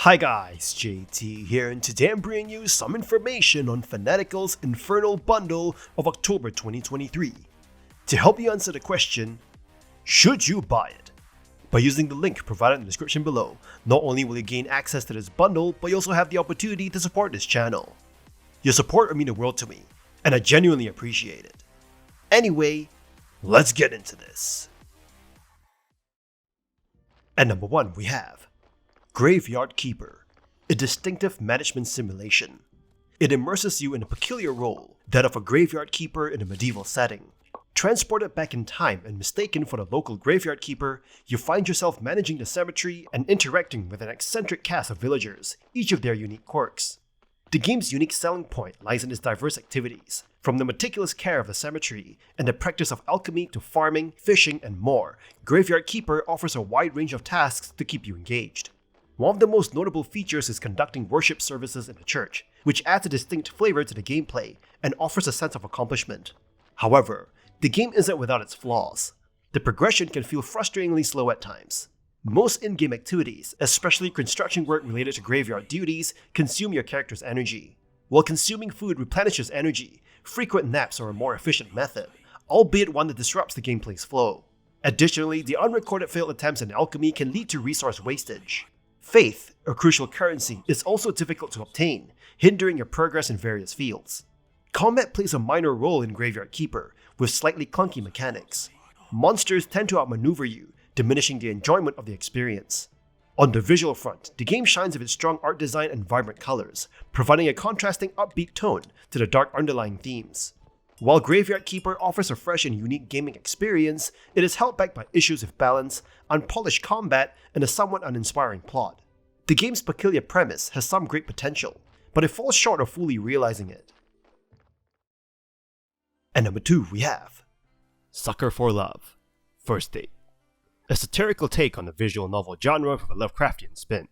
Hi guys, JT here, and today I'm bringing you some information on Fanatical's Infernal Bundle of October 2023 to help you answer the question, should you buy it? By using the link provided in the description below, not only will you gain access to this bundle, but you also have the opportunity to support this channel. Your support would mean the world to me, and I genuinely appreciate it. Anyway, let's get into this. At number 1 we have Graveyard Keeper, a distinctive management simulation. It immerses you in a peculiar role, that of a graveyard keeper in a medieval setting. Transported back in time and mistaken for the local graveyard keeper, you find yourself managing the cemetery and interacting with an eccentric cast of villagers, each of their unique quirks. The game's unique selling point lies in its diverse activities, from the meticulous care of the cemetery and the practice of alchemy to farming, fishing, and more. Graveyard Keeper offers a wide range of tasks to keep you engaged. One of the most notable features is conducting worship services in the church, which adds a distinct flavor to the gameplay and offers a sense of accomplishment. However, the game isn't without its flaws. The progression can feel frustratingly slow at times. Most in-game activities, especially construction work related to graveyard duties, consume your character's energy. While consuming food replenishes energy, frequent naps are a more efficient method, albeit one that disrupts the gameplay's flow. Additionally, the unrecorded failed attempts in alchemy can lead to resource wastage. Faith, a crucial currency, is also difficult to obtain, hindering your progress in various fields. Combat plays a minor role in Graveyard Keeper, with slightly clunky mechanics. Monsters tend to outmaneuver you, diminishing the enjoyment of the experience. On the visual front, the game shines with its strong art design and vibrant colors, providing a contrasting upbeat tone to the dark underlying themes. While Graveyard Keeper offers a fresh and unique gaming experience, it is held back by issues with balance, unpolished combat, and a somewhat uninspiring plot. The game's peculiar premise has some great potential, but it falls short of fully realizing it. At number 2 we have Sucker for Love, First Date. A satirical take on the visual novel genre with a Lovecraftian spin.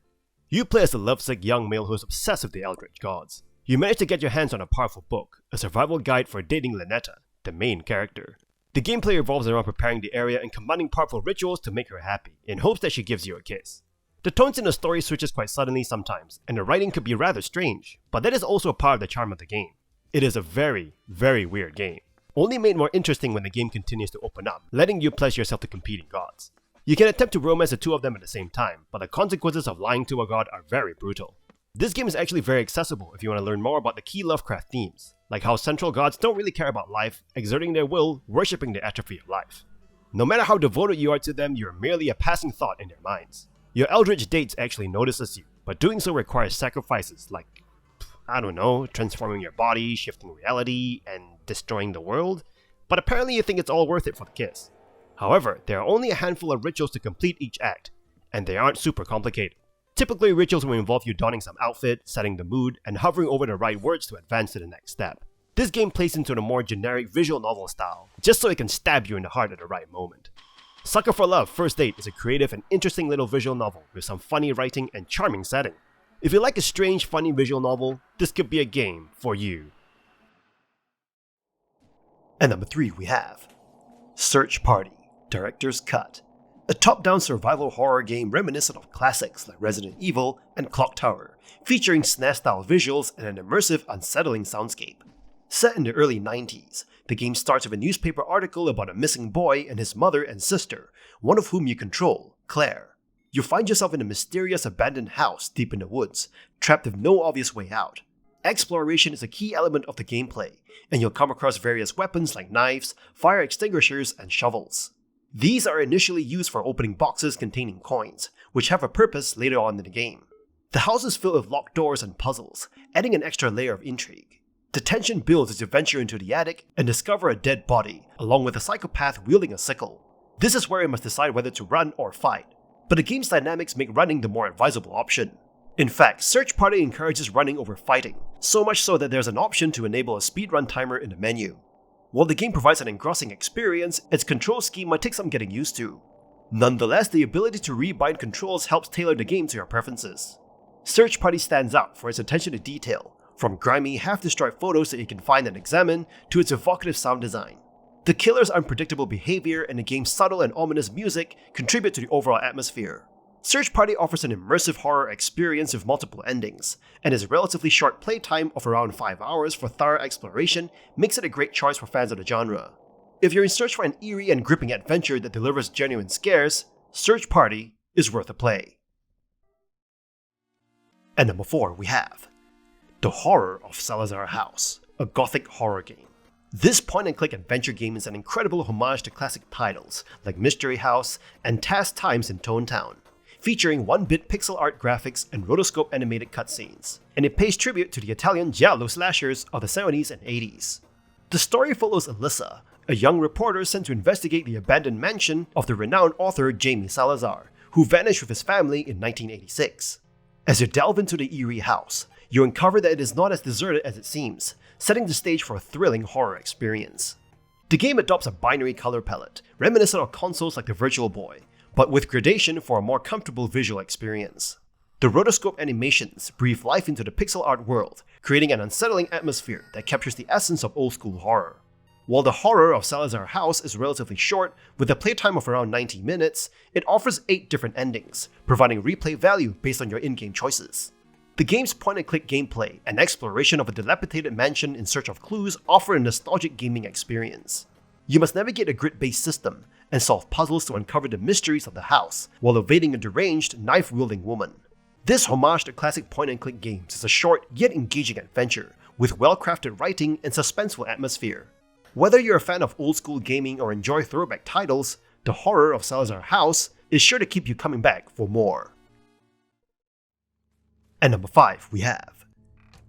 You play as a lovesick young male who is obsessed with the eldritch gods. You manage to get your hands on a powerful book, a survival guide for dating Lynetta, the main character. The gameplay revolves around preparing the area and commanding powerful rituals to make her happy, in hopes that she gives you a kiss. The tones in the story switches quite suddenly sometimes, and the writing could be rather strange, but that is also a part of the charm of the game. It is a very, very weird game, only made more interesting when the game continues to open up, letting you pledge yourself to competing gods. You can attempt to romance the two of them at the same time, but the consequences of lying to a god are very brutal. This game is actually very accessible if you want to learn more about the key Lovecraft themes, like how central gods don't really care about life, exerting their will, worshipping the atrophy of life. No matter how devoted you are to them, you are merely a passing thought in their minds. Your eldritch dates actually notices you, but doing so requires sacrifices like, transforming your body, shifting reality, and destroying the world, but apparently you think it's all worth it for the kiss. However, there are only a handful of rituals to complete each act, and they aren't super complicated. Typically, rituals will involve you donning some outfit, setting the mood, and hovering over the right words to advance to the next step. This game plays into the more generic visual novel style, just so it can stab you in the heart at the right moment. Sucker for Love First Date is a creative and interesting little visual novel with some funny writing and charming setting. If you like a strange, funny visual novel, this could be a game for you. At number 3 we have Search Party, Director's Cut. A top-down survival horror game reminiscent of classics like Resident Evil and Clock Tower, featuring SNES-style visuals and an immersive, unsettling soundscape. Set in the early 90s, the game starts with a newspaper article about a missing boy and his mother and sister, one of whom you control, Claire. You find yourself in a mysterious abandoned house deep in the woods, trapped with no obvious way out. Exploration is a key element of the gameplay, and you'll come across various weapons like knives, fire extinguishers, and shovels. These are initially used for opening boxes containing coins, which have a purpose later on in the game. The house is filled with locked doors and puzzles, adding an extra layer of intrigue. The tension builds as you venture into the attic and discover a dead body, along with a psychopath wielding a sickle. This is where you must decide whether to run or fight, but the game's dynamics make running the more advisable option. In fact, Search Party encourages running over fighting, so much so that there's an option to enable a speedrun timer in the menu. While the game provides an engrossing experience, its control scheme might take some getting used to. Nonetheless, the ability to rebind controls helps tailor the game to your preferences. Search Party stands out for its attention to detail, from grimy, half-destroyed photos that you can find and examine to its evocative sound design. The killer's unpredictable behavior and the game's subtle and ominous music contribute to the overall atmosphere. Search Party offers an immersive horror experience with multiple endings, and its relatively short playtime of around 5 hours for thorough exploration makes it a great choice for fans of the genre. If you're in search for an eerie and gripping adventure that delivers genuine scares, Search Party is worth a play. And number 4 we have The Horror of Salazar House, a gothic horror game. This point-and-click adventure game is an incredible homage to classic titles like Mystery House and Task Times in Tone Town, featuring 1-bit pixel art graphics and rotoscope animated cutscenes, and it pays tribute to the Italian giallo slashers of the 70s and 80s. The story follows Alyssa, a young reporter sent to investigate the abandoned mansion of the renowned author Jaime Salazar, who vanished with his family in 1986. As you delve into the eerie house, you uncover that it is not as deserted as it seems, setting the stage for a thrilling horror experience. The game adopts a binary color palette, reminiscent of consoles like the Virtual Boy, but with gradation for a more comfortable visual experience. The rotoscope animations breathe life into the pixel art world, creating an unsettling atmosphere that captures the essence of old-school horror. While The Horror of Salazar House is relatively short, with a playtime of around 90 minutes, it offers 8 different endings, providing replay value based on your in-game choices. The game's point-and-click gameplay and exploration of a dilapidated mansion in search of clues offer a nostalgic gaming experience. You must navigate a grid-based system and solve puzzles to uncover the mysteries of the house, while evading a deranged, knife-wielding woman. This homage to classic point-and-click games is a short yet engaging adventure, with well-crafted writing and suspenseful atmosphere. Whether you're a fan of old-school gaming or enjoy throwback titles, The Horror of Salazar House is sure to keep you coming back for more. And number 5 we have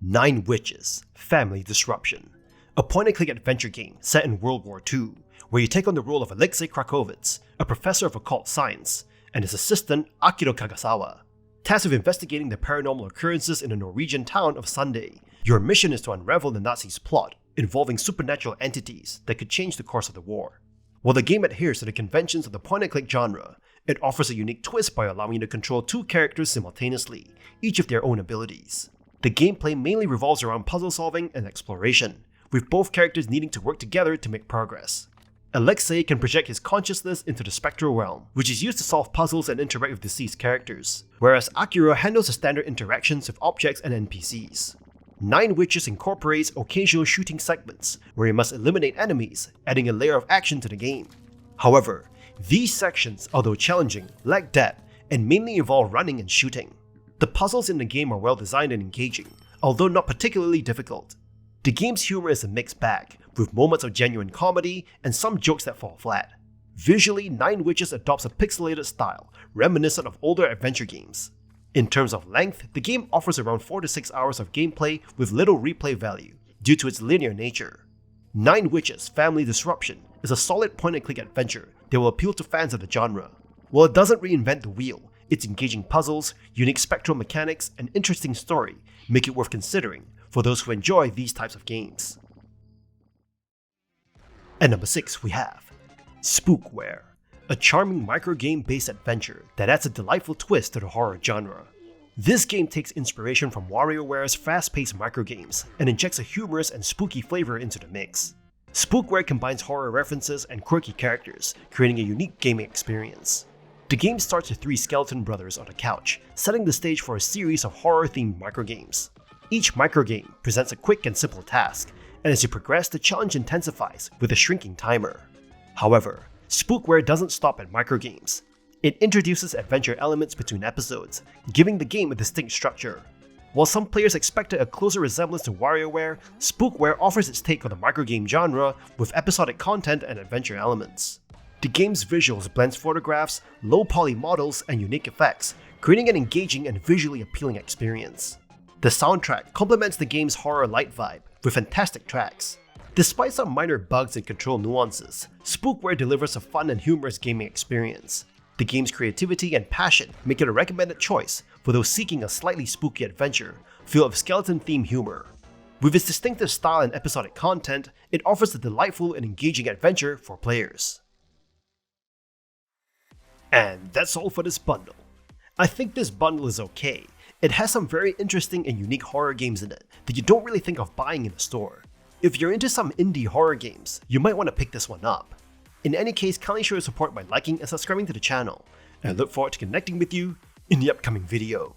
Nine Witches: Family Disruption, a point-and-click adventure game set in World War II, where you take on the role of Alexei Krakowitz, a professor of occult science, and his assistant Akiro Kagasawa. Tasked with investigating the paranormal occurrences in the Norwegian town of Sunday, your mission is to unravel the Nazis' plot involving supernatural entities that could change the course of the war. While the game adheres to the conventions of the point-and-click genre, it offers a unique twist by allowing you to control 2 characters simultaneously, each with their own abilities. The gameplay mainly revolves around puzzle solving and exploration, with both characters needing to work together to make progress. Alexei can project his consciousness into the spectral realm, which is used to solve puzzles and interact with deceased characters, whereas Akira handles the standard interactions with objects and NPCs. Nine Witches incorporates occasional shooting segments, where you must eliminate enemies, adding a layer of action to the game. However, these sections, although challenging, lack depth and mainly involve running and shooting. The puzzles in the game are well designed and engaging, although not particularly difficult. The game's humor is a mixed bag, with moments of genuine comedy and some jokes that fall flat. Visually, Nine Witches adopts a pixelated style, reminiscent of older adventure games. In terms of length, the game offers around 4 to 6 hours of gameplay with little replay value, due to its linear nature. Nine Witches: Family Disruption is a solid point-and-click adventure that will appeal to fans of the genre. While it doesn't reinvent the wheel, its engaging puzzles, unique spectral mechanics, and interesting story make it worth considering for those who enjoy these types of games. And number 6 we have SPOOKWARE, a charming microgame-based adventure that adds a delightful twist to the horror genre. This game takes inspiration from WarioWare's fast-paced microgames and injects a humorous and spooky flavor into the mix. SPOOKWARE combines horror references and quirky characters, creating a unique gaming experience. The game starts with 3 skeleton brothers on a couch, setting the stage for a series of horror-themed microgames. Each microgame presents a quick and simple task, and as you progress, the challenge intensifies with a shrinking timer. However, SPOOKWARE doesn't stop at microgames. It introduces adventure elements between episodes, giving the game a distinct structure. While some players expected a closer resemblance to WarioWare, SPOOKWARE offers its take on the microgame genre with episodic content and adventure elements. The game's visuals blends photographs, low-poly models, and unique effects, creating an engaging and visually appealing experience. The soundtrack complements the game's horror light vibe with fantastic tracks. Despite some minor bugs and control nuances, SPOOKWARE delivers a fun and humorous gaming experience. The game's creativity and passion make it a recommended choice for those seeking a slightly spooky adventure filled with skeleton-themed humor. With its distinctive style and episodic content, it offers a delightful and engaging adventure for players. And that's all for this bundle. I think this bundle is okay. It has some very interesting and unique horror games in it that you don't really think of buying in a store. If you're into some indie horror games, you might want to pick this one up. In any case, kindly show your support by liking and subscribing to the channel, and I look forward to connecting with you in the upcoming video.